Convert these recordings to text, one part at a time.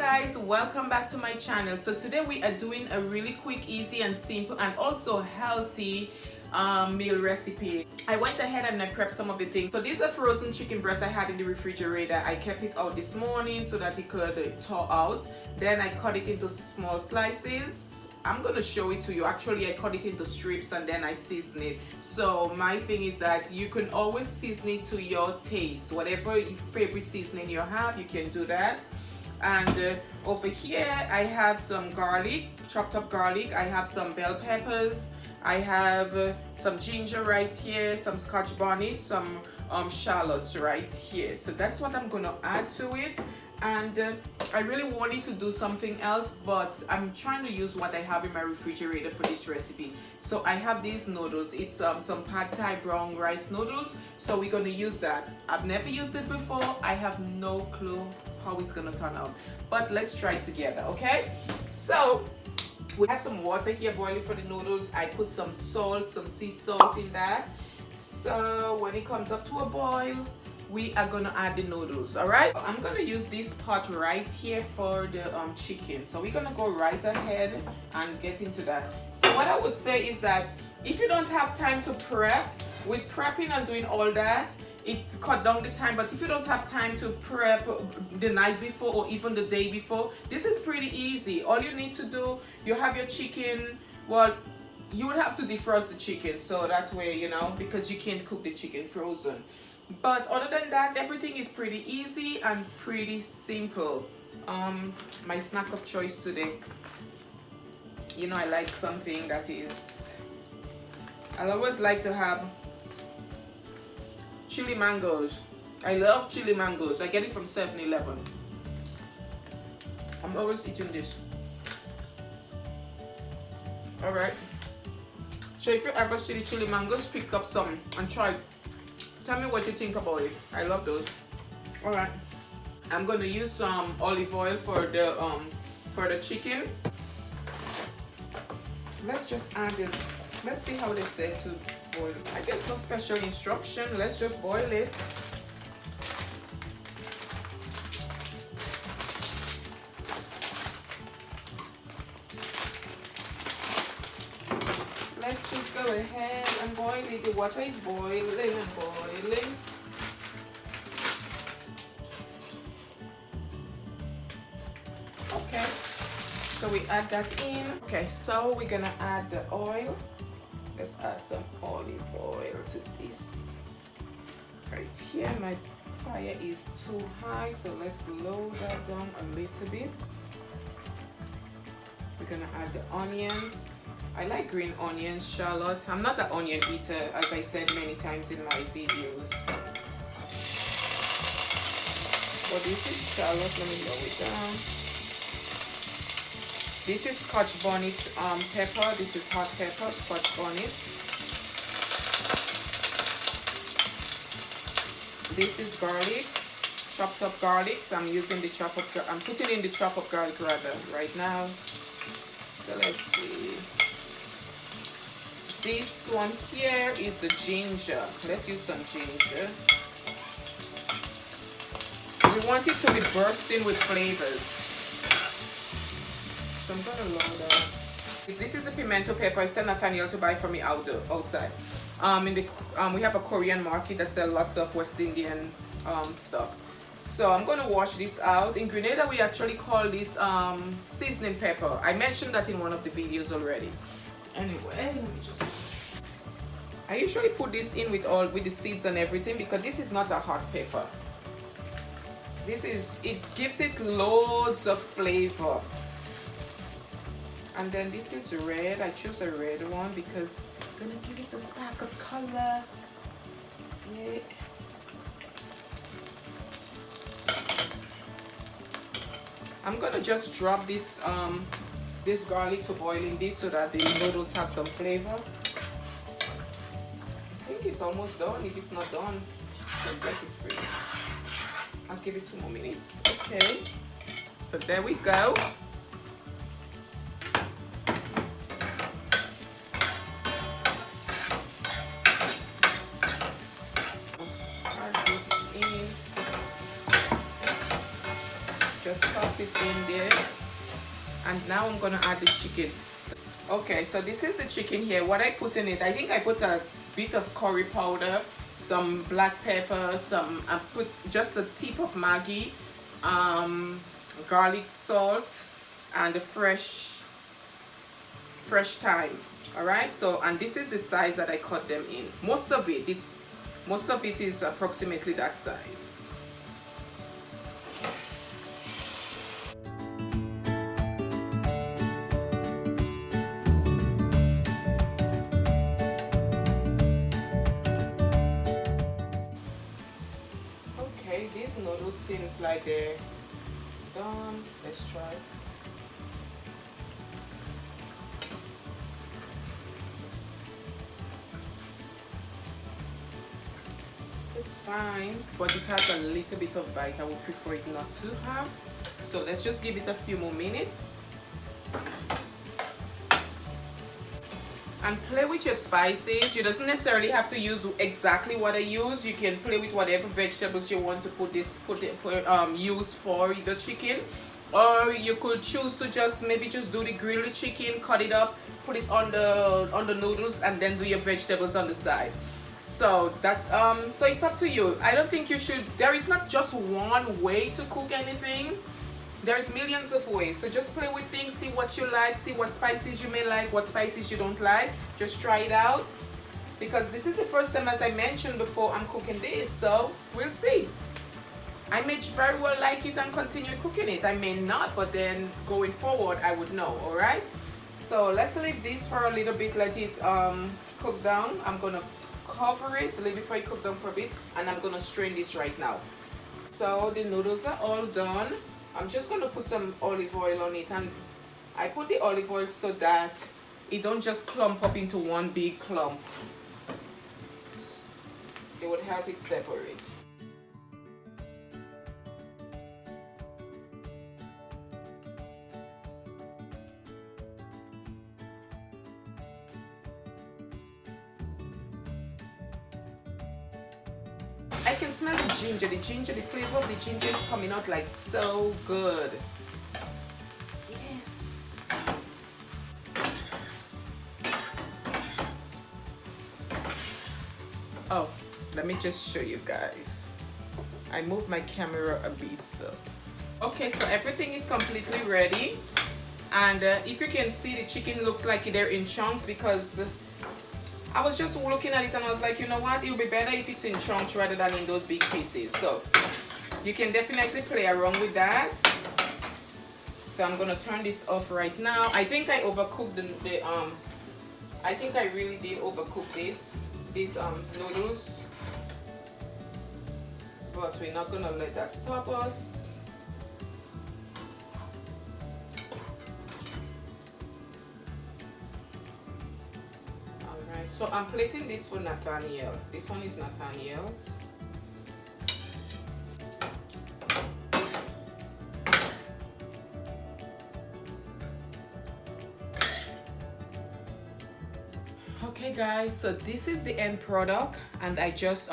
guys, welcome back to my channel. So today we are doing a really quick, easy and simple and also healthy meal recipe. I went ahead and I prepped some of the things. So these are frozen chicken breast I had in the refrigerator. I kept it out this morning so that it could thaw out. Then I cut it into small slices. I'm gonna show it to you. Actually, I cut it into strips and then I season it. So my thing is that you can always season it to your taste. Whatever favorite seasoning you have, you can do that. And over here I have some garlic, chopped up garlic. I have some bell peppers. I have some ginger right here, some scotch bonnet, some shallots right here. So that's what I'm gonna add to it. And I really wanted to do something else, but I'm trying to use what I have in my refrigerator for this recipe. So I have these noodles. It's some pad thai brown rice noodles. So we're gonna use that. I've never used it before. I have no clue how it's gonna turn out, but let's try it together, okay? So we have some water here boiling for the noodles. I put some salt, some sea salt in that. So when it comes up to a boil, we are gonna add the noodles. All right, I'm gonna use this pot right here for the chicken. So we're gonna go right ahead and get into that. So what I would say is that if you don't have time to prep, with prepping and doing all that, it cut down the time. But if you don't have time to prep the night before or even the day before, this is pretty easy. All you need to do, you have your chicken. Well, you would have to defrost the chicken, so that way, you know, because you can't cook the chicken frozen. But other than that, everything is pretty easy and pretty simple. My snack of choice today, you know, I like something that is, I always like to have chili mangoes. I love chili mangoes. I get it from 7-Eleven. I'm always eating this. Alright. So if you ever see the chili mangoes, pick up some and try it. Tell me what you think about it. I love those. Alright. I'm gonna use some olive oil for the chicken. Let's just add it. Let's see how they say to boil. I guess no special instruction. Let's just boil it. Let's just go ahead and boil it. The water is boiling and boiling. Okay, so we add that in. Okay, so we're gonna add the oil. Let's add some olive oil to this. Right here, my fire is too high, so let's lower that down a little bit. We're gonna add the onions. I like green onions, shallot. I'm not an onion eater, as I said many times in my videos. So this is shallot. Let me lower it down. This is scotch bonnet pepper. This is hot pepper, scotch bonnet. This is garlic, chopped up garlic. So I'm using the chopped up. I'm putting in the chopped up garlic rather right now. So let's see. This one here is the ginger. Let's use some ginger. We want it to be bursting with flavors. So I'm gonna load that. This is the pimento pepper. I sent Nathaniel to buy for me outside. We have a Korean market that sells lots of West Indian stuff. So I'm gonna wash this out. In Grenada, we actually call this seasoning pepper. I mentioned that in one of the videos already. Anyway, let me just. I usually put this in with the seeds and everything because this is not a hot pepper. It gives it loads of flavor. And then this is red. I choose a red one because I'm gonna give it a spark of color. Yeah. I'm gonna just drop this this garlic to boil in this so that the noodles have some flavor. I think it's almost done. If it's not done, looks like it's pretty. I'll give it 2 more minutes. Okay. So there we go. Just toss toss it in there. And now I'm gonna add the chicken. Okay, so this is the chicken here. What I put in it, I think I put a bit of curry powder, some black pepper, I put just a tip of Maggi, garlic salt, and the fresh thyme. All right, so, and this is the size that I cut them in. Most of it is approximately that size. Okay, these noodles seems like they're done. Let's try. It's fine, but it has a little bit of bite. I would prefer it not to have. So let's just give it a few more minutes. And play with your spices. You doesn't necessarily have to use exactly what I use. You can play with whatever vegetables you want to use for the chicken. Or you could choose to just do the grilled chicken, cut it up, put it on the noodles, and then do your vegetables on the side. So that's so it's up to you. I don't think you should, there is not just one way to cook anything. There's millions of ways. So just play with things, see what you like, see what spices you may like, what spices you don't like. Just try it out. Because this is the first time, as I mentioned before, I'm cooking this. So we'll see. I may very well like it and continue cooking it. I may not, but then going forward, I would know, all right? So let's leave this for a little bit, let it cook down. I'm gonna cover it, leave it for it cook down for a bit, and I'm gonna strain this right now. So the noodles are all done. I'm just gonna put some olive oil on it, and I put the olive oil so that it don't just clump up into one big clump. It would help it separate. I can smell the ginger. The flavor of the ginger is coming out like so good. Yes. Oh, let me just show you guys. I moved my camera a bit, so. Okay, so everything is completely ready. And if you can see, the chicken looks like they're in chunks because I was just looking at it and I was like, you know what, it'll be better if it's in chunks rather than in those big pieces. So you can definitely play around with that. So I'm gonna turn this off right now. I think I overcooked I think I really did overcook these noodles, but we're not gonna let that stop us. So I'm plating this for Nathaniel. This one is Nathaniel's. Okay guys, so this is the end product, and I just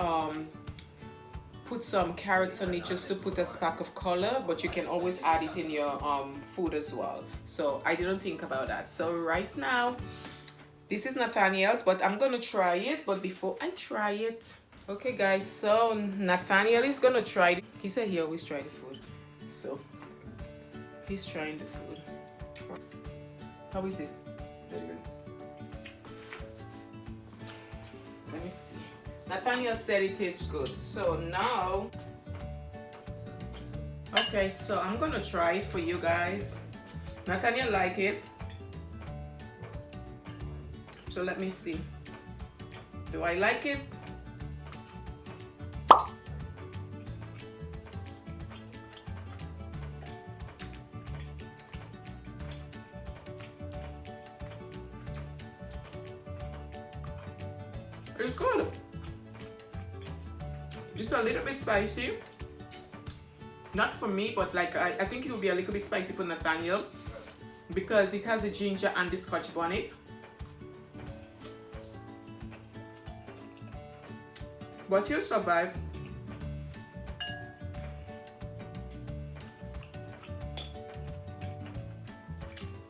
put some carrots on it just to put a spark of color, but you can always add it in your food as well. So I didn't think about that. So right now, this is Nathaniel's, but I'm gonna try it. But before I try it, okay guys, so Nathaniel is gonna try it. He said he always try the food, so he's trying the food. How is it? Very good. Let me see. Nathaniel said it tastes good. So now, okay, so I'm gonna try it for you guys. Nathaniel like it. So let me see. Do I like it? It's good. Just a little bit spicy. Not for me, but like I think it will be a little bit spicy for Nathaniel because it has the ginger and the Scotch bonnet. But he'll survive.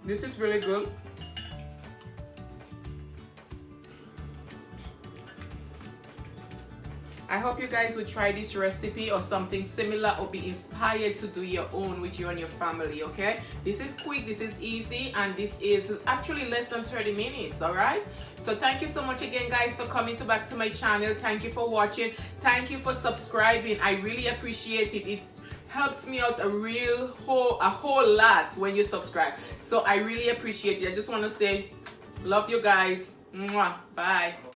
This is really good. I hope you guys will try this recipe or something similar or be inspired to do your own with you and your family, okay? This is quick, this is easy, and this is actually less than 30 minutes, all right? So thank you so much again, guys, for coming back to my channel. Thank you for watching. Thank you for subscribing. I really appreciate it. It helps me out a whole lot when you subscribe. So I really appreciate it. I just want to say, love you guys. Mwah. Bye.